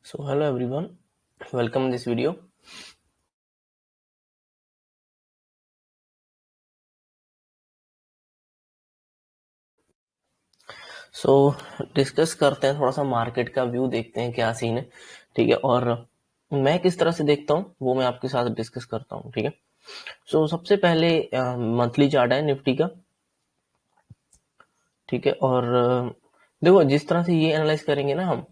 So hello everyone, welcome in this video. So discuss करते हैं, थोड़ा सा मार्केट का व्यू देखते हैं क्या सीन है, ठीक है। और मैं किस तरह से देखता हूँ वो मैं आपके साथ डिस्कस करता हूँ, ठीक है। सो सबसे पहले मंथली चार्ट है निफ्टी का, ठीक है। और देखो जिस तरह से ये एनालाइज करेंगे ना हम,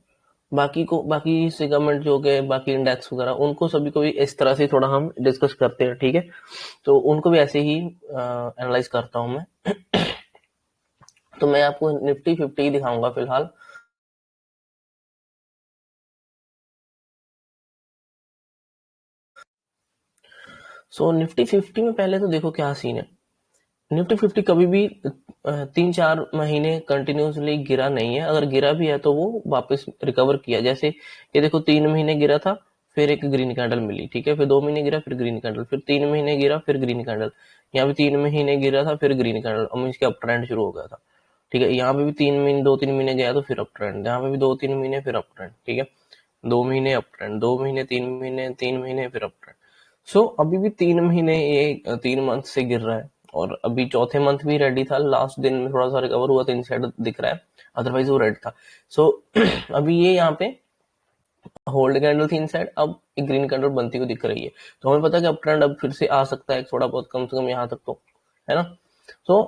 बाकी सेगमेंट जो के बाकी इंडेक्स वगैरह उनको सभी को भी इस तरह से थोड़ा हम डिस्कस करते हैं, ठीक है। तो उनको भी ऐसे ही एनालाइज करता हूँ मैं। तो मैं आपको निफ्टी 50 ही दिखाऊंगा फिलहाल। सो निफ्टी 50 में पहले तो देखो क्या सीन है। निफ्टी 50 कभी भी 3-4 महीने कंटिन्यूसली गिरा नहीं है, अगर गिरा भी है तो वो वापस रिकवर किया। जैसे ये देखो 3 महीने गिरा था, फिर एक ग्रीन कैंडल मिली, ठीक है। फिर 2 महीने गिरा, फिर ग्रीन कैंडल, फिर 3 महीने गिरा, फिर ग्रीन कैंडल। यहाँ भी 3 महीने गिरा था, फिर ग्रीन कैंडल, अब इसके अप ट्रेंड शुरू हो गया था, ठीक है। यहाँ पे भी 3 महीने 2-3 महीने गया तो फिर अप ट्रेंड, यहाँ पे भी 2-3 महीने फिर अप ट्रेंड, ठीक है। 2 महीने अप ट्रेंड, 2 महीने, 3 महीने, 3 महीने फिर अप ट्रेंड। सो अभी भी 3 महीने ये 3 मंथ से गिर रहा है, और अभी चौथे मंथ भी रेडी था, लास्ट दिन में थोड़ा सा रिकवर हुआ तो इनसाइड दिख रहा है, अदरवाइज वो रेड था। सो अभी ये यहाँ पे होल्ड कैंडल थी इनसाइड, अब एक ग्रीन कैंडल बनती हुई दिख रही है। तो हमें पता है कि अप ट्रेंड अब फिर से आ सकता है थोड़ा बहुत, कम से कम यहाँ तक तो, है ना। सो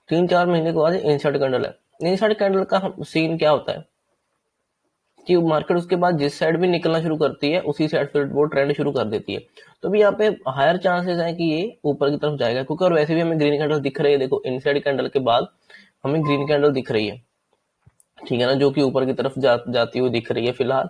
3-4 महीने के बाद इनसाइड कैंडल है। इनसाइड कैंडल का सीन क्या होता है कि मार्केट उसके बाद जिस साइड भी निकलना शुरू करती है उसी साइड फिर वो ट्रेंड शुरू कर देती है। तो भी यहाँ पे हायर चांसेस है कि ये ऊपर की तरफ जाएगा, क्योंकि और वैसे भी हमें ग्रीन कैंडल दिख रही है। देखो इनसाइड कैंडल के बाद हमें ग्रीन कैंडल दिख रही है, ठीक है ना, जो कि ऊपर की तरफ जाती हुई दिख रही है फिलहाल।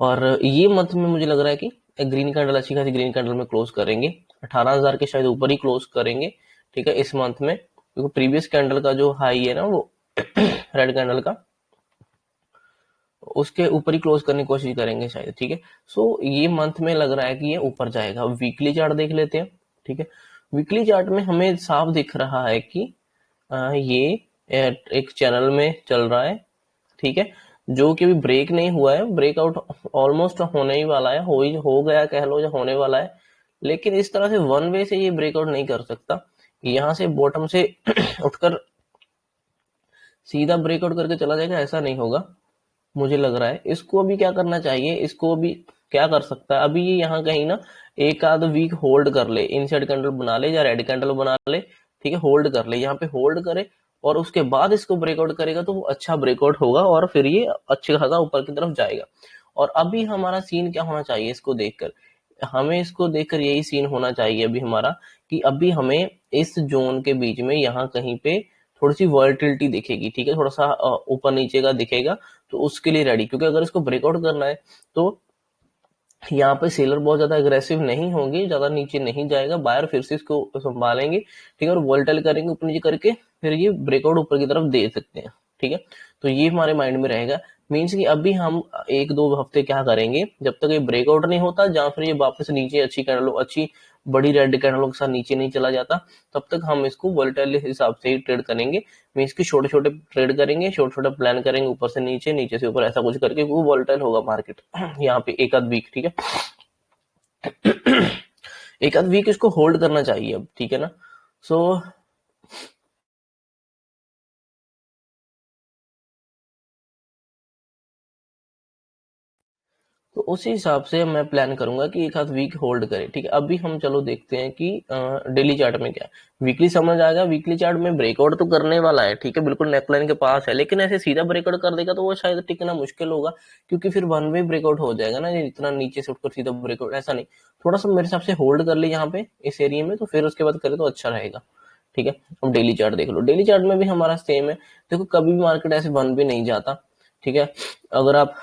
और ये मंथ में मुझे लग रहा है कि एक ग्रीन कैंडल, अच्छी खासी ग्रीन कैंडल में क्लोज करेंगे, 18,000 के शायद ऊपर ही क्लोज करेंगे, ठीक है, इस मंथ में। क्योंकि प्रीवियस कैंडल का जो हाई है ना वो रेड कैंडल का, उसके ऊपर ही क्लोज करने की कोशिश करेंगे शायद, ठीक है। सो ये मंथ में लग रहा है कि ये ऊपर जाएगा। वीकली चार्ट देख लेते हैं, ठीक है। वीकली चार्ट में हमें साफ दिख रहा है कि ये एक चैनल में चल रहा है, ठीक है, जो कि अभी ब्रेक नहीं हुआ है। ब्रेकआउट ऑलमोस्ट होने ही वाला है, हो गया कह लो, या होने वाला है। लेकिन इस तरह से वन वे से ये ब्रेकआउट नहीं कर सकता, यहाँ से बॉटम से उठकर सीधा ब्रेकआउट करके चला जाएगा, ऐसा नहीं होगा मुझे लग रहा है। इसको अभी क्या करना चाहिए, इसको अभी क्या कर सकता है, अभी ये यहाँ कहीं ना एक आध वीक होल्ड कर ले, इनसाइड कैंडल बना ले या रेड कैंडल बना ले, ठीक है, होल्ड कर ले, यहाँ पे होल्ड करे, और उसके बाद इसको ब्रेकआउट करेगा तो वो अच्छा ब्रेकआउट होगा, और फिर ये अच्छे खासा ऊपर की तरफ जाएगा। और अभी हमारा सीन क्या होना चाहिए, इसको देखकर हमें, इसको देखकर यही सीन होना चाहिए अभी हमारा, कि अभी हमें इस जोन के बीच में यहाँ कहीं पे थोड़ी सी वॉलेटिलिटी दिखेगी, ठीक है, थोड़ा सा ऊपर नीचे का दिखेगा, तो उसके लिए रेडी। क्योंकि अगर इसको ब्रेकआउट करना है तो यहाँ पे सेलर बहुत ज्यादा अग्रेसिव नहीं होंगे, ज्यादा नीचे नहीं जाएगा, बायर फिर से इसको संभालेंगे, ठीक है, और वोल्टाइल करेंगे ऊपर नीचे करके, फिर ये ब्रेकआउट ऊपर की तरफ दे सकते हैं, ठीक है। तो ये हमारे माइंड में रहेगा। मीन्स कि अभी हम 1-2 हफ्ते क्या करेंगे, जब तक ये ब्रेकआउट नहीं होता, जहां फिर ये वापस नीचे अच्छी कैंडल, अच्छी बड़ी रेड कैंडलों के साथ नीचे नहीं चला जाता, तब तक हम इसको वोल्टाइल हिसाब से ही ट्रेड करेंगे। मीन्स की छोटे छोटे ट्रेड करेंगे, छोटे छोटे प्लान करेंगे, ऊपर से नीचे, नीचे से ऊपर, ऐसा कुछ करके वो वोल्टाइल होगा मार्केट यहाँ पे एक आध वीक, ठीक है। एक आध वीक इसको होल्ड करना चाहिए अब, ठीक है ना। सो तो उसी हिसाब से मैं प्लान करूंगा कि एक आध वीक होल्ड करे, ठीक है। अभी हम चलो देखते हैं कि डेली चार्ट में क्या है। वीकली समझ आएगा, वीकली चार्ट में ब्रेकआउट तो करने वाला है, ठीक है, बिल्कुल नेकलाइन के पास है, लेकिन ऐसे सीधा ब्रेकआउट कर देगा तो वो शायद टिकना मुश्किल होगा, क्योंकि फिर वन वे ब्रेकआउट हो जाएगा ना, ये इतना नीचे से उठकर सीधा ब्रेकआउट, ऐसा नहीं। थोड़ा सा मेरे हिसाब से होल्ड कर ले यहाँ पे इस एरिया में, तो फिर उसके बाद करे तो अच्छा रहेगा, ठीक है। अब डेली चार्ट देख लो, डेली चार्ट में भी हमारा सेम है। देखो कभी भी मार्केट ऐसे वन वे नहीं जाता, ठीक है। अगर आप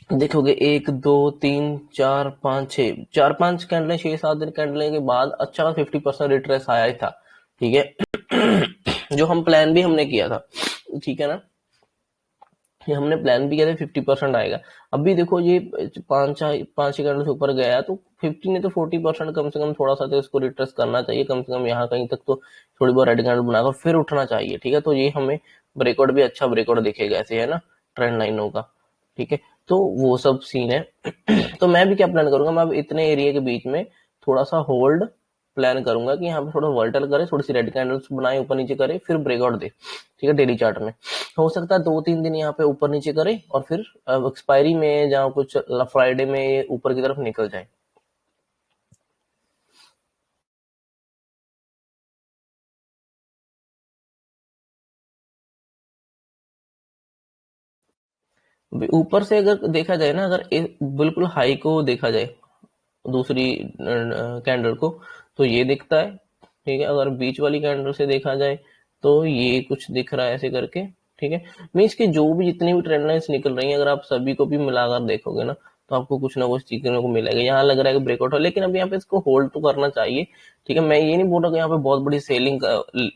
देखोगे 1 2 3 4 5 6, 4-5 कैंडलें, 6-7 दिन कैंडलें के बाद अच्छा 50% रिट्रेस आया ही था, ठीक है। जो हम प्लान भी हमने किया था, ठीक है ना, ये हमने प्लान भी किया था 50% आएगा। अभी देखो ये 5 कैंडल से ऊपर गया, तो 50 ने तो 40% कम से कम थोड़ा सा तो इसको रिट्रेस करना चाहिए, कम से कम यहाँ कहीं तक तो थोड़ी बहुत रेड कैंडल बनाकर फिर उठना चाहिए, ठीक है। तो ये हमें ब्रेकआउट भी अच्छा ब्रेकआउट दिखेगा ऐसे, है ना। ट्रेंड लाइनों का, ठीक है। तो वो सब सीन है। तो मैं भी क्या प्लान करूंगा, मैं अब इतने एरिया के बीच में थोड़ा सा होल्ड प्लान करूंगा कि यहाँ पे थोड़ा वर्टल करे, थोड़ी सी रेड कैंडल्स बनाए, ऊपर नीचे करे, फिर ब्रेकआउट दे, ठीक है। डेली चार्ट में हो सकता है 2-3 दिन यहाँ पे ऊपर नीचे करे और फिर एक्सपायरी में जहाँ कुछ फ्राइडे में ऊपर की तरफ निकल जाए। ऊपर से अगर देखा जाए ना, अगर बिल्कुल हाई को देखा जाए दूसरी कैंडल को, तो ये दिखता है, ठीक है। अगर बीच वाली कैंडल से देखा जाए तो ये कुछ दिख रहा है ऐसे करके, ठीक है। मीन्स कि जो भी जितनी भी ट्रेंड लाइन्स निकल रही हैं, अगर आप सभी को भी मिलाकर देखोगे ना, तो आपको कुछ ना कुछ सीखने को मिलेगा। यहाँ लग रहा है कि ब्रेकआउट हो, लेकिन अब यहाँ पे इसको होल्ड तो करना चाहिए, ठीक है। मैं ये नहीं बोल रहा कि यहाँ पे बहुत बड़ी सेलिंग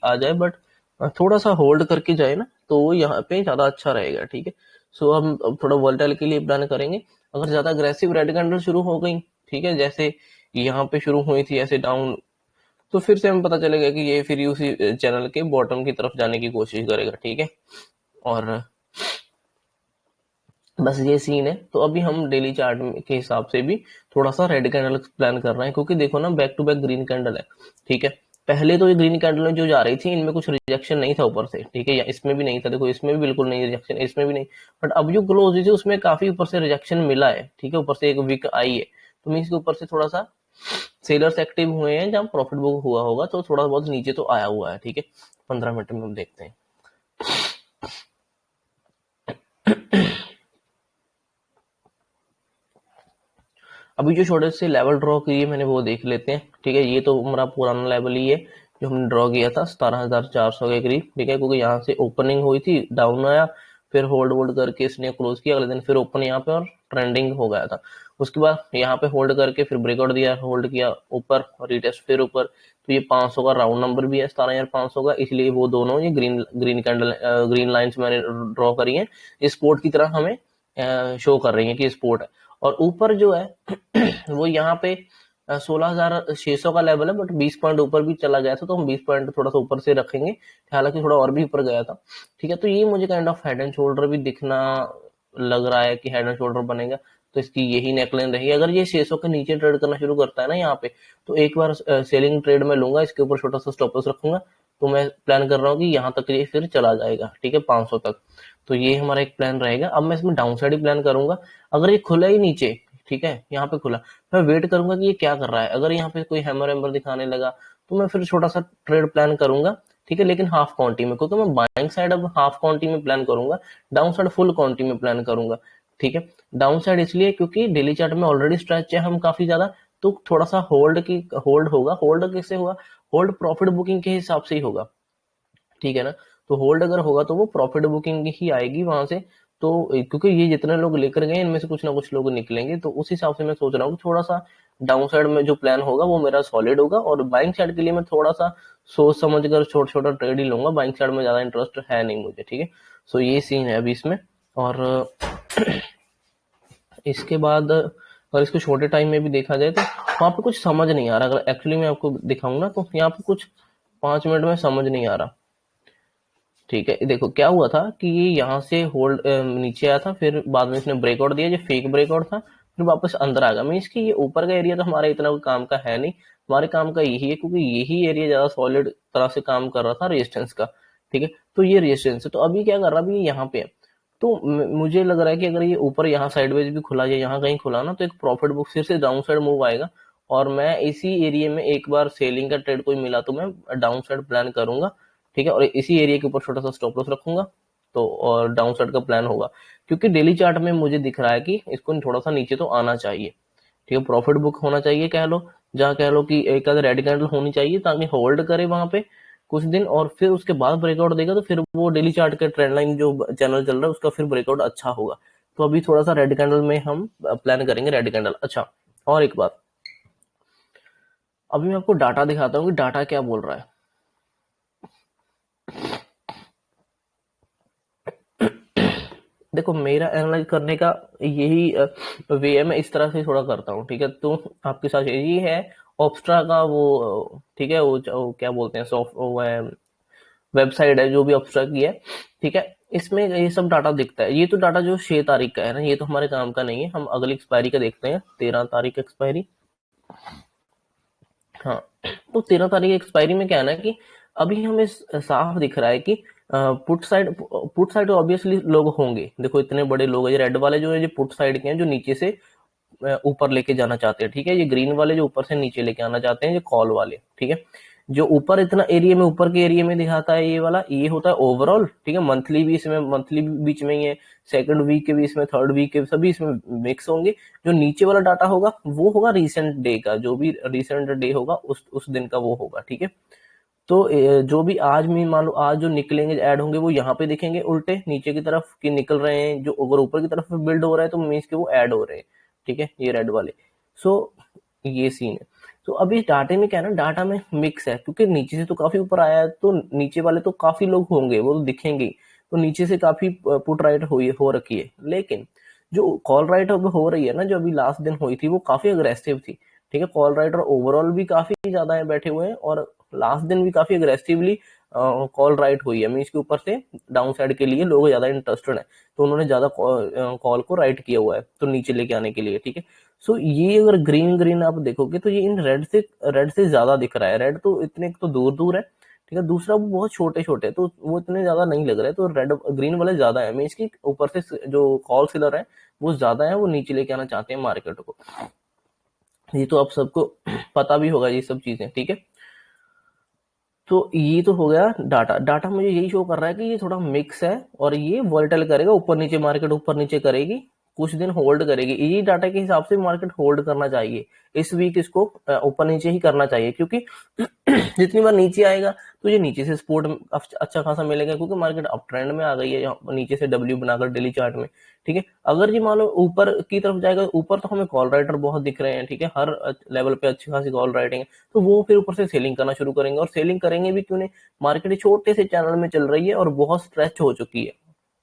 आ जाए, बट थोड़ा सा होल्ड करके जाए ना, तो यहाँ पे ज्यादा अच्छा रहेगा, ठीक है। सो हम अब थोड़ा वोलेटाइल के लिए प्लान करेंगे। अगर ज्यादा अग्रेसिव रेड कैंडल शुरू हो गई, ठीक है, जैसे यहाँ पे शुरू हुई थी ऐसे डाउन, तो फिर से हमें पता चलेगा कि ये फिर उसी चैनल के बॉटम की तरफ जाने की कोशिश करेगा, ठीक है। और बस ये सीन है। तो अभी हम डेली चार्ट के हिसाब से भी थोड़ा सा रेड कैंडल प्लान कर रहे हैं, क्योंकि देखो ना, back to back green candle है, ठीक है। पहले तो ये ग्रीन कैंडल जो जा रही थी, इनमें कुछ रिजेक्शन नहीं था ऊपर से, ठीक है, या इसमें भी नहीं था, देखो इसमें भी बिल्कुल नहीं रिजेक्शन, इसमें भी नहीं। बट अब जो क्लोज हुई थी उसमें काफी ऊपर से रिजेक्शन मिला है, ठीक है, ऊपर से एक वीक आई है। तो मीन्स के ऊपर से थोड़ा सा सेलर्स एक्टिव हुए हैं, जहां प्रॉफिट बुक हुआ होगा, तो थोड़ा बहुत नीचे तो आया हुआ है, ठीक है। 15 मिनट में हम देखते हैं। अभी जो छोटे से लेवल ड्रॉ किए मैंने वो देख लेते हैं, ठीक है। ये तो हमारा पुराना लेवल ही है जो हमने ड्रॉ किया था 17,400 के करीब, ठीक है, क्योंकि यहाँ से ओपनिंग हुई थी, डाउन आया, फिर होल्ड वोल्ड करके इसने क्लोज किया, अगले दिन फिर ओपन यहाँ पे और ट्रेंडिंग हो गया था। उसके बाद यहाँ पे होल्ड करके फिर ब्रेकआउट दिया, होल्ड किया ऊपर, रिटेस्ट फिर ऊपर। तो ये 500 का राउंड नंबर भी है, 17,500 का, इसलिए वो दोनों ये green green candle green lines मैंने ड्रॉ करी है, स्पोर्ट की तरह हमें शो कर रही है कि स्पोर्ट है। और ऊपर जो है वो यहाँ पे 16,600 का लेवल है, बट 20 पॉइंट ऊपर भी चला गया था, तो हम 20 पॉइंट थोड़ा सा ऊपर से रखेंगे, हालांकि थोड़ा और भी ऊपर गया था, ठीक है। तो ये मुझे kind of head and shoulder भी दिखना लग रहा है कि हेड एंड शोल्डर बनेगा, तो इसकी यही नेकलाइन रहेगी। अगर ये 600 के नीचे ट्रेड करना शुरू करता है ना यहाँ पे, तो एक बार सेलिंग ट्रेड में लूंगा, इसके ऊपर छोटा सा स्टॉप लॉस रखूंगा। तो मैं प्लान कर रहा हूँ कि यहाँ तक ये फिर चला जाएगा, ठीक है, 500 तक। तो ये हमारा एक प्लान रहेगा। अब मैं इसमें डाउन साइड ही प्लान करूंगा। अगर ये खुला ही नीचे, ठीक है, यहाँ पे खुला, मैं वेट करूंगा कि ये क्या कर रहा है। अगर यहाँ पे कोई हैमर एम्बर दिखाने लगा, तो मैं फिर छोटा सा ट्रेड प्लान करूंगा, ठीक है, लेकिन हाफ क्वांटिटी में, क्योंकि मैं बाइंग साइड अब हाफ क्वांटिटी में प्लान करूंगा, डाउन साइड फुल क्वांटिटी में प्लान करूंगा, ठीक है। डाउन साइड इसलिए क्योंकि डेली चार्ट में ऑलरेडी स्ट्रेच है हम काफी ज्यादा, तो थोड़ा सा होल्ड होगा। होल्ड कैसे होगा? होल्ड प्रॉफिट बुकिंग के हिसाब से ही होगा, ठीक है ना। तो होल्ड अगर होगा तो वो प्रॉफिट बुकिंग ही आएगी वहां से। तो क्योंकि ये जितने लोग लेकर गए इनमें से कुछ ना कुछ लोग निकलेंगे, तो उस हिसाब से मैं सोच रहा हूँ कि थोड़ा सा डाउन साइड में जो प्लान होगा वो मेरा सॉलिड होगा, और बाइंग साइड के लिए मैं थोड़ा सा सोच समझ कर छोटा छोटा ट्रेड ही लूंगा। बाइंग साइड में ज्यादा इंटरेस्ट है नहीं मुझे, ठीक है। सो ये सीन है अभी इसमें। और इसके बाद अगर इसको छोटे टाइम में भी देखा जाए, तो वहां पे कुछ समझ नहीं आ रहा। अगर एक्चुअली मैं आपको दिखाऊं ना, तो यहाँ पे कुछ 5 मिनट में समझ नहीं आ रहा, ठीक है। देखो क्या हुआ था कि ये यहाँ से होल्ड नीचे आया था, फिर बाद में इसने ब्रेकआउट दिया, जो फेक ब्रेकआउट था, फिर वापस अंदर आ गया। मीन्स कि ये ऊपर का एरिया तो हमारा इतना कोई काम का है नहीं, हमारे काम का यही है, क्योंकि यही एरिया ज्यादा सॉलिड तरह से काम कर रहा था रेजिस्टेंस का, ठीक है। तो ये रेजिस्टेंस है, तो अभी क्या कर रहा है, अभी यहाँ पे है। तो मुझे लग रहा है कि अगर ये ऊपर यहाँ साइडवेज भी खुला या यहाँ कहीं खुला ना, तो एक प्रॉफिट बुक फिर से डाउन साइड मूव आएगा, और मैं इसी एरिया में एक बार सेलिंग का ट्रेड कोई मिला तो मैं डाउन साइड प्लान करूंगा, ठीक है। और इसी एरिया के ऊपर छोटा सा स्टॉप लॉस रखूंगा, तो और डाउन साइड का प्लान होगा। क्योंकि डेली चार्ट में मुझे दिख रहा है कि इसको थोड़ा सा नीचे तो आना चाहिए, ठीक है, प्रॉफिट बुक होना चाहिए, कह लो, जहां कह लो कि एक आध रेड कैंडल होनी चाहिए, ताकि होल्ड करे वहां पे कुछ दिन, और फिर उसके बाद ब्रेकआउट देगा, तो फिर वो डेली चार्ट के ट्रेंड लाइन जो चैनल चल रहा है उसका फिर ब्रेकआउट अच्छा होगा। तो अभी थोड़ा सा रेड कैंडल में हम प्लान करेंगे, रेड कैंडल। अच्छा, और एक बात, अभी मैं आपको डाटा दिखाता हूँ कि डाटा क्या बोल रहा है। देखो, मेरा एनालाइज करने का यही वे है, मैं इस तरह से थोड़ा करता हूँ, ठीक है। तो आपके साथ यही है, ऑप्स्ट्रा का वो, ठीक है, वो क्या बोलते हैं, सॉफ्ट वो है, वेबसाइट है जो भी ऑब्स्ट्रा की है, ठीक है। इसमें ये सब डाटा दिखता है। ये तो डाटा जो 6 तारीख का है ना, ये तो हमारे काम का नहीं है। हम अगली एक्सपायरी का देखते हैं, 13 तारीख एक्सपायरी। हाँ, तो 13 तारीख एक्सपायरी में क्या है ना कि अभी हमें साफ दिख रहा है कि पुट साइड ऑब्वियसली लोग होंगे। देखो इतने बड़े लोग हैं, ये रेड वाले जो है, ये पुट साइड के हैं, जो नीचे से ऊपर लेके जाना चाहते हैं, ठीक है। ये ग्रीन वाले जो ऊपर से नीचे लेके आना चाहते हैं, ये कॉल वाले, ठीक है। जो ऊपर इतना एरिया में, ऊपर के एरिया में दिखाता है ये वाला, ये होता है ओवरऑल, ठीक है। मंथली भी इसमें, मंथली भी बीच में ही है, सेकंड वीक के भी इसमें, थर्ड वीक के सभी इसमें मिक्स होंगे। जो नीचे वाला डाटा होगा वो होगा रिसेंट डे का, जो भी रिसेंट डे होगा उस दिन का वो होगा, ठीक है। तो जो भी आज में मान लो, आज जो निकलेंगे ऐड होंगे वो यहाँ पे दिखेंगे उल्टे नीचे की तरफ कि निकल रहे हैं। जो अगर ऊपर की तरफ बिल्ड हो रहा है तो मीन्स कि वो ऐड हो रहे हैं, ठीक है, ये रेड वाले। सो ये सीन है। तो अभी डाटे में क्या है ना, डाटा में मिक्स है, क्योंकि नीचे से तो काफी ऊपर आया है, तो नीचे वाले तो काफी लोग होंगे, वो तो दिखेंगे ही। तो नीचे से काफी पुट राइट हो रखी है, लेकिन जो कॉल राइट अब हो रही है ना, जो अभी लास्ट दिन हुई थी, वो काफी अग्रेसिव थी, ठीक है। कॉल राइटर ओवरऑल भी काफी ज्यादा है बैठे हुए हैं, और लास्ट दिन भी काफी अग्रेसिवली कॉल राइट हुई है। मीन इसके ऊपर से डाउन साइड के लिए लोग ज्यादा इंटरेस्टेड है, तो उन्होंने ज्यादा कॉल को राइट किया हुआ है, तो नीचे लेके आने के लिए, ठीक है। सो ये अगर ग्रीन ग्रीन आप देखोगे तो ये इन रेड से ज्यादा दिख रहा है। रेड तो इतने तो दूर दूर है, ठीक है। दूसरा वो बहुत छोटे छोटे, तो वो इतने ज्यादा नहीं लग रहे, तो रेड ग्रीन वाले ज्यादा है। मीन इसकी ऊपर से जो कॉल सेलर है वो ज्यादा है, वो नीचे लेके आना चाहते हैं मार्केट को। ये तो आप सबको पता भी होगा ये सब चीजें, ठीक है। तो ये तो हो गया डाटा। डाटा मुझे यही शो कर रहा है कि ये थोड़ा मिक्स है, और ये वोलेटाइल करेगा, ऊपर नीचे मार्केट ऊपर नीचे करेगी, कुछ दिन होल्ड करेगी। यही डाटा के हिसाब से मार्केट होल्ड करना चाहिए। इस वीक इसको ऊपर नीचे ही करना चाहिए, क्योंकि जितनी बार नीचे आएगा तो ये नीचे से सपोर्ट अच्छा खासा मिलेगा, क्योंकि मार्केट अप ट्रेंड में आ गई है नीचे से डब्ल्यू बनाकर डेली चार्ट में, ठीक है। अगर ये मान लो ऊपर की तरफ जाएगा, ऊपर तो हमें कॉल राइटर बहुत दिख रहे हैं, ठीक है, हर लेवल पे अच्छी खासी कॉल राइटिंग है, तो वो फिर ऊपर से सेलिंग करना शुरू करेंगे। और सेलिंग करेंगे भी क्यों नहीं, मार्केट छोटे से चैनल में चल रही है और बहुत स्ट्रेच हो चुकी है,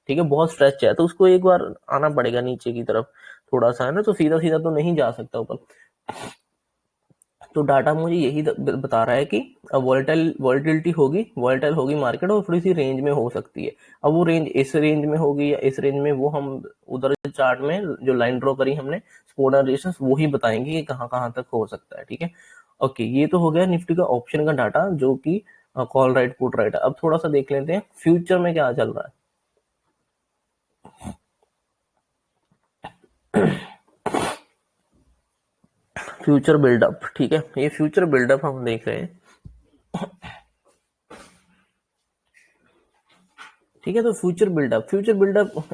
ठीक है, बहुत स्ट्रेच है, तो उसको एक बार आना पड़ेगा नीचे की तरफ थोड़ा सा, है ना। तो सीधा सीधा तो नहीं जा सकता ऊपर। तो डाटा मुझे यही बता रहा है कि वॉलेटिलिटी होगी, वॉलेटाइल होगी मार्केट, और थोड़ी सी रेंज में हो सकती है। अब वो रेंज इस रेंज में होगी या इस रेंज में, वो हम उधर चार्ट में जो लाइन ड्रॉ करी हमने सपोर्ट एंड रेजिस्टेंस, वो ही बताएंगे कि कहाँ कहाँ तक हो सकता है, ठीक है। ओके, ये तो हो गया निफ्टी का ऑप्शन का डाटा, जो कि कॉल राइट पुट राइट। अब थोड़ा सा देख लेते हैं फ्यूचर में क्या चल रहा है। फ्यूचर बिल्डअप, ठीक है, ये फ्यूचर बिल्डअप हम देख रहे हैं, ठीक है। तो फ्यूचर बिल्डअप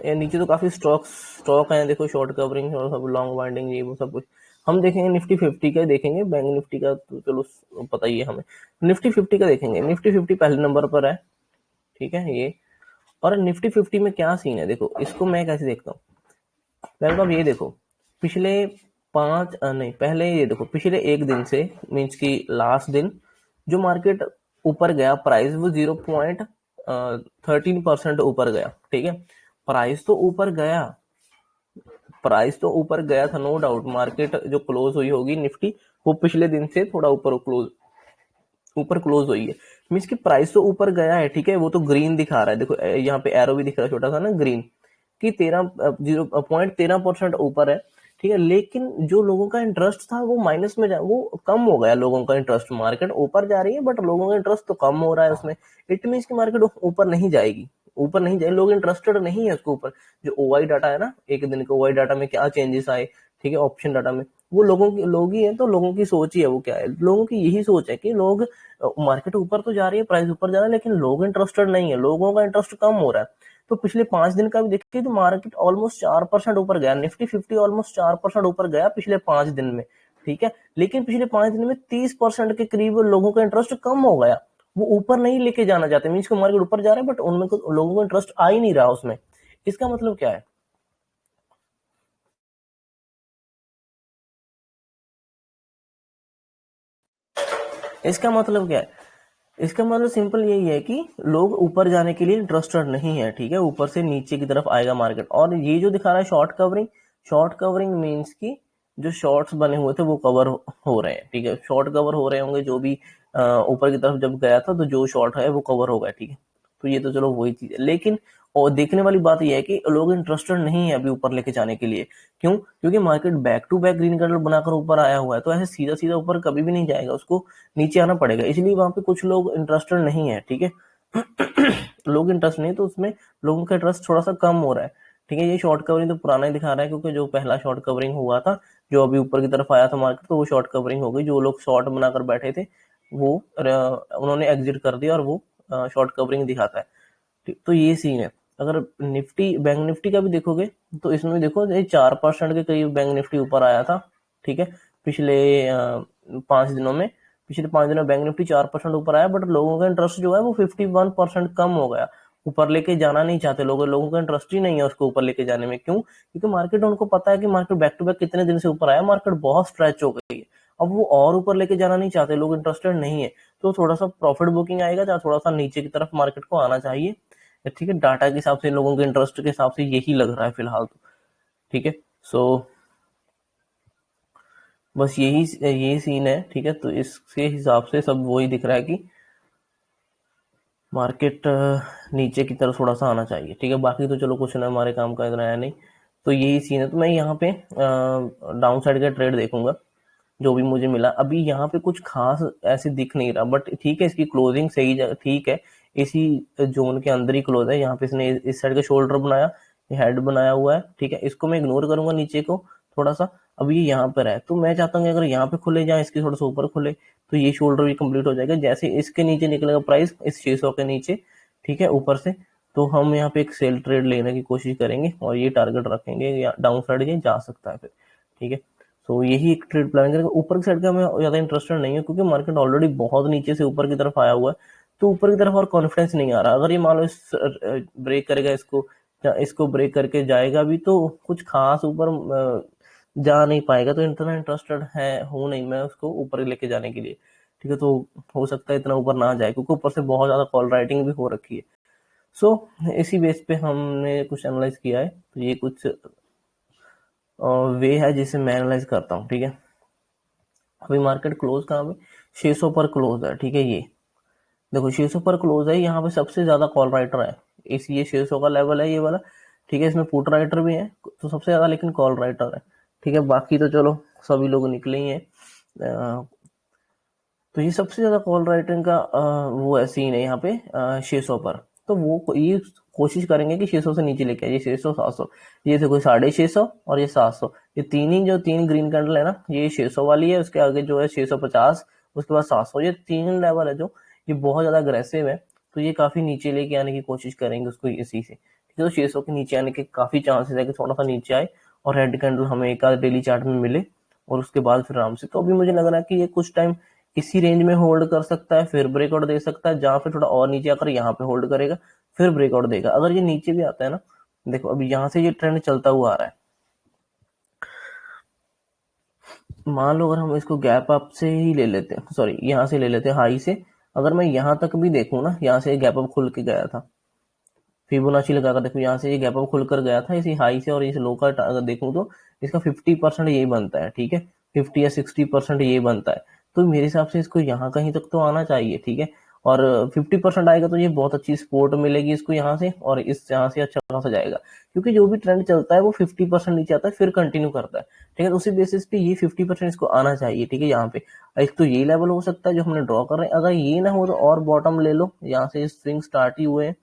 नीचे तो काफी स्टॉक है, देखो शॉर्ट कवरिंग और सब, लॉन्ग वाइंडिंग, ये वो सब कुछ। हम देखेंगे निफ्टी 50 का देखेंगे, बैंक निफ्टी का तो चलो पता ही है हमें। निफ्टी 50 का देखेंगे, निफ्टी 50 पहले नंबर पर है, ठीक है ये। और निफ्टी 50 में क्या सीन है, देखो इसको मैं कैसे देखता हूँ। पहले तो आप ये देखो, पिछले नहीं, पहले ये देखो पिछले एक दिन से, मीन्स की लास्ट दिन जो मार्केट ऊपर गया, प्राइस वो 0.13% ऊपर गया, ठीक है। प्राइस तो ऊपर गया था, नो डाउट। मार्केट जो क्लोज हुई होगी निफ्टी, वो पिछले दिन से थोड़ा ऊपर क्लोज हुई है, मीन्स की प्राइस तो ऊपर गया है, ठीक है। वो तो ग्रीन दिखा रहा है, देखो यहाँ पे एरो भी दिख रहा है छोटा सा ना, ग्रीन की 0.13% ऊपर है, ठीक है। लेकिन जो लोगों का इंटरेस्ट था वो माइनस में वो कम हो गया। लोगों का इंटरेस्ट, मार्केट ऊपर जा रही है बट लोगों का इंटरेस्ट तो कम हो रहा है उसमें। इट मीन्स की मार्केट ऊपर नहीं जाएगी, लोग इंटरेस्टेड नहीं है उसके ऊपर। जो ओवाई डाटा है ना, एक दिन के ओवाई डाटा में क्या चेंजेस आए, ठीक है, ऑप्शन डाटा में, वो लोग ही है, तो लोगों की सोच ही है, वो क्या है, लोगों की यही सोच है कि लोग, मार्केट ऊपर तो जा रही है, प्राइस ऊपर जा रहा है, लेकिन लोग इंटरेस्टेड नहीं है, लोगों का इंटरेस्ट कम हो रहा है। तो पिछले 5 दिन का भी देखिए तो मार्केट ऑलमोस्ट 4% ऊपर गया, निफ्टी 50 ऑलमोस्ट 4% ऊपर गया पिछले 5 दिन में, ठीक है। लेकिन पिछले 5 दिन में 30% के करीब लोगों का इंटरेस्ट कम हो गया। वो ऊपर नहीं लेके जाना चाहते, मीन्स को मार्केट ऊपर जा रहा है बट उनमें लोगों को इंटरेस्ट आ ही नहीं रहा उसमें। इसका मतलब क्या है, इसका मतलब क्या है, इसका मतलब सिंपल यही है कि लोग ऊपर जाने के लिए इंटरेस्टेड नहीं है, ठीक है। ऊपर से नीचे की तरफ आएगा मार्केट। और ये जो दिखा रहा है शॉर्ट कवरिंग मीन्स की जो शॉर्ट्स बने हुए थे वो कवर हो रहे हैं, ठीक है। शॉर्ट कवर हो रहे होंगे, जो भी ऊपर की तरफ जब गया था तो जो शॉर्ट है वो कवर हो गया, ठीक है। तो ये तो चलो वही चीज है, लेकिन और देखने वाली बात यह है कि लोग इंटरेस्टेड नहीं है अभी ऊपर लेके जाने के लिए। क्यों? क्योंकि market back to back green candle बनाकर ऊपर आया हुआ है, तो ऐसे सीधा सीधा ऊपर कभी भी नहीं जाएगा, उसको नीचे आना पड़ेगा, इसलिए वहां पे कुछ लोग इंटरेस्टेड नहीं है। ठीक है। लोग इंटरेस्ट नहीं, तो उसमें लोगों का इंटरेस्ट थोड़ा सा कम हो रहा है। ठीक है। ये शॉर्ट कवरिंग तो पुराना ही दिखा रहा है, क्योंकि जो पहला शॉर्ट कवरिंग हुआ था, जो अभी ऊपर की तरफ आया था मार्केट, तो वो शॉर्ट कवरिंग हो गई। जो लोग शॉर्ट बनाकर बैठे थे वो उन्होंने एग्जिट कर दिया, और वो शॉर्ट कवरिंग दिखाता है। ठीक, तो ये सीन है। अगर निफ्टी, बैंक निफ्टी का भी देखोगे तो इसमें देखो 4% के करीब बैंक निफ्टी ऊपर आया था। ठीक है। पिछले 5 दिनों में, पिछले 5 दिनों में बैंक निफ्टी 4% ऊपर आया, बट लोगों का इंटरेस्ट जो है वो 51% कम हो गया। ऊपर लेके जाना नहीं चाहते लोगों का इंटरेस्ट ही नहीं है उसको ऊपर लेके जाने में। क्यों? क्योंकि मार्केट, उनको पता है कि मार्केट बैक टू बैक कितने दिन से ऊपर आया, मार्केट बहुत स्ट्रेच हो गई है, अब वो और ऊपर लेके जाना नहीं चाहते, लोग इंटरेस्टेड नहीं है। तो थोड़ा सा प्रॉफिट बुकिंग आएगा, या थोड़ा सा नीचे की तरफ मार्केट को आना चाहिए। ठीक है। डाटा के हिसाब से, लोगों के इंटरेस्ट के हिसाब से यही लग रहा है फिलहाल तो। ठीक है। सो बस यही सीन है। ठीक है। तो इसके हिसाब से सब वही दिख रहा है कि मार्केट नीचे की तरफ थोड़ा सा आना चाहिए। ठीक है। बाकी तो चलो कुछ ना, हमारे काम का इतना है नहीं। तो यही सीन है। तो मैं यहाँ पे डाउन साइड का ट्रेड देखूंगा, जो भी मुझे मिला। अभी यहाँ पे कुछ खास ऐसे दिख नहीं रहा, बट ठीक है, इसकी क्लोजिंग सही ठीक है, इसी जोन के अंदर ही क्लोज है। यहाँ पे इसने इस साइड का शोल्डर बनाया, हेड बनाया हुआ है। ठीक है। इसको मैं इग्नोर करूंगा नीचे को थोड़ा सा। अब ये यहाँ पर है, तो मैं चाहता हूँ कि अगर यहाँ पे खुले जाए, इसके थोड़ा सा ऊपर खुले, तो ये शोल्डर भी कंप्लीट हो जाएगा। जैसे इसके नीचे निकलेगा प्राइस, इस 600 के नीचे, ठीक है, ऊपर से, तो हम यहाँ पे एक सेल ट्रेड लेने की कोशिश करेंगे, और ये टारगेट रखेंगे, या डाउन साइड ये जा सकता है फिर। ठीक है। तो यही एक ट्रेड प्लान करेंगे। ऊपर की साइड का मैं ज्यादा इंटरेस्टेड नहीं है, क्योंकि मार्केट ऑलरेडी बहुत नीचे से ऊपर की तरफ आया हुआ है, तो ऊपर की तरफ और कॉन्फिडेंस नहीं आ रहा। अगर ये मान लो इस ब्रेक करेगा इसको, या इसको ब्रेक करके जाएगा भी, तो कुछ खास ऊपर जा नहीं पाएगा। तो इतना इंटरेस्टेड है हूँ नहीं मैं उसको ऊपर लेके जाने के लिए। ठीक है। तो हो सकता है इतना ऊपर ना जाए, क्योंकि ऊपर से बहुत ज्यादा कॉल राइटिंग भी हो रखी है। सो इसी बेस पे हमने कुछ एनालाइज किया है। तो ये कुछ वे है जिसे मैं एनालाइज करता हूँ। ठीक है। अभी मार्केट क्लोज कहाँ पे, 600 पर क्लोज है। ठीक है। ये देखो 600 पर क्लोज है, यहाँ पे सबसे ज्यादा कॉल राइटर है। इस ये 600 का लेवल है ये वाला। ठीक है। इसमें पुट राइटर भी है, तो सबसे ज्यादा लेकिन कॉल राइटर है। ठीक है। बाकी तो चलो सभी लोग निकले ही हैं। तो ये सबसे ज्यादा कॉल राइटिंग का वो है, सीन है यहाँ पे 600 पर। तो वो ये कोशिश करेंगे कि 600 से नीचे लेके आइए, 600 700। ये देखो 650 और ये 700, ये तीन ग्रीन कैंडल है ना, ये 600 वाली है, उसके आगे जो है 650, उसके बाद 700, ये 3 लेवल है जो, ये बहुत ज्यादा अग्रेसिव है। तो ये काफी नीचे लेके आने की कोशिश करेंगे उसको इसी से। ठीक है। तो 600 के नीचे आने के काफी चांसेस है कि थोड़ा सा नीचे आए, और रेड कैंडल हमें एक आध डेली चार्ट में मिले, और उसके बाद फिर आराम से। तो अभी मुझे लग रहा है कि ये कुछ टाइम इसी रेंज में होल्ड कर सकता है, फिर ब्रेकआउट दे सकता है, जहां फिर थोड़ा और नीचे आकर यहाँ पे होल्ड करेगा, फिर ब्रेकआउट देगा। अगर ये नीचे भी आता है ना, देखो अभी यहाँ से ये ट्रेंड चलता हुआ आ रहा है, मान लो अगर हम इसको गैप अप से ही ले लेते हैं, सॉरी यहाँ से ले लेते हैं हाई से। अगर मैं यहाँ तक भी देखूँ ना, यहाँ से गैप अप खुल के गया था, फिबोनाची लगाकर देखो, यहाँ से ये गैप अप खुलकर गया था इसी हाई से, और इस लो का अगर देखूं तो इसका 50% ये बनता है। ठीक है। 50 या 60% ये बनता है। तो मेरे हिसाब से इसको यहाँ कहीं तक तो आना चाहिए। ठीक है। और 50% आएगा तो ये बहुत अच्छी सपोर्ट मिलेगी इसको यहाँ से, और इस यहाँ से अच्छा खासा जाएगा, क्योंकि जो भी ट्रेंड चलता है वो 50% नीचे आता है, फिर कंटिन्यू करता है। ठीक है। तो उसी बेसिस पे ये 50% इसको आना चाहिए। ठीक है। यहाँ पे एक तो ये लेवल हो सकता है जो हमने ड्रॉ कर रहे हैं, अगर ये ना हो तो और बॉटम ले लो, यहाँ से स्विंग स्टार्ट ही हुए हैं,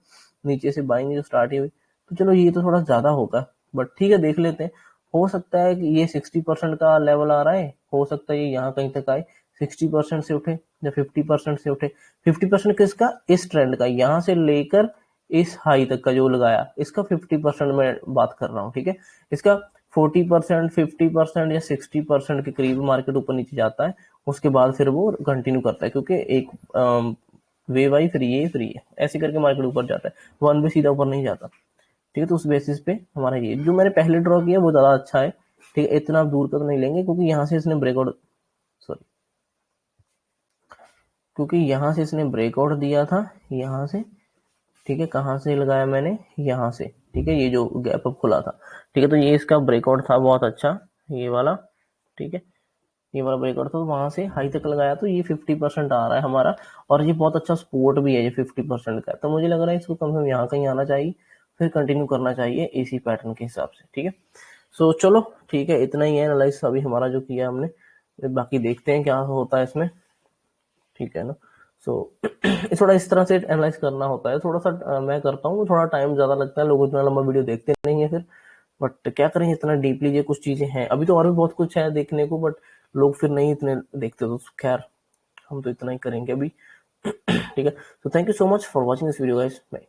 नीचे से बाइंग जो स्टार्ट ही हुई, तो चलो ये तो थोड़ा ज्यादा होगा, बट ठीक है, देख लेते हैं। हो सकता है कि ये 60% का लेवल आ रहा है, हो सकता है ये यहाँ कहीं तक आए, 60% से उठे या 50% से उठे। 50% किसका? इस ट्रेंड का, यहाँ से लेकर इस हाई तक का जो लगाया, इसका 50% में बात कर रहा हूँ। ठीक है। इसका 40%, 50% या 60% के करीब मार्केट ऊपर नीचे जाता है, उसके बाद फिर वो कंटिन्यू करता है, क्योंकि एक वे वाई फिर ये ऐसे करके मार्केट ऊपर जाता है, वन भी सीधा ऊपर नहीं जाता। ठीक है। तो उस बेसिस पे हमारा ये जो मैंने पहले ड्रॉ किया वो ज्यादा अच्छा है। ठीक है। इतना दूर तक नहीं लेंगे, क्योंकि यहाँ से इसने ब्रेकआउट, सॉरी, क्योंकि यहाँ से इसने ब्रेकआउट दिया था यहाँ से। ठीक है। कहाँ से लगाया मैंने? यहाँ से। ठीक है। ये जो गैप अप खुला था। ठीक है। तो ये इसका ब्रेकआउट था बहुत अच्छा, ये वाला। ठीक है। ये वाला ब्रेकआउट था, तो वहां से हाई तक लगाया तो ये 50% आ रहा है हमारा, और ये बहुत अच्छा सपोर्ट भी है ये 50% का। तो मुझे लग रहा है इसको कम से कम यहाँ कहीं आना चाहिए, फिर कंटिन्यू करना चाहिए इसी पैटर्न के हिसाब से, ठीक है। सो चलो ठीक है, इतना ही है एनालाइसिस अभी हमारा जो किया हमने, बाकी देखते हैं क्या होता है इसमें, ठीक है ना। सो थोड़ा इस तरह से एनालाइज करना होता है, थोड़ा सा मैं करता हूँ, थोड़ा टाइम ज्यादा लगता है, लोग इतना लंबा वीडियो देखते नहीं है फिर, बट क्या करें, इतना डीपली ये कुछ चीजें हैं, अभी तो और भी बहुत कुछ है देखने को, बट लोग फिर नहीं इतने देखते, तो खैर हम तो इतना ही करेंगे अभी। ठीक है, तो thank you so much for watching this video guys, bye.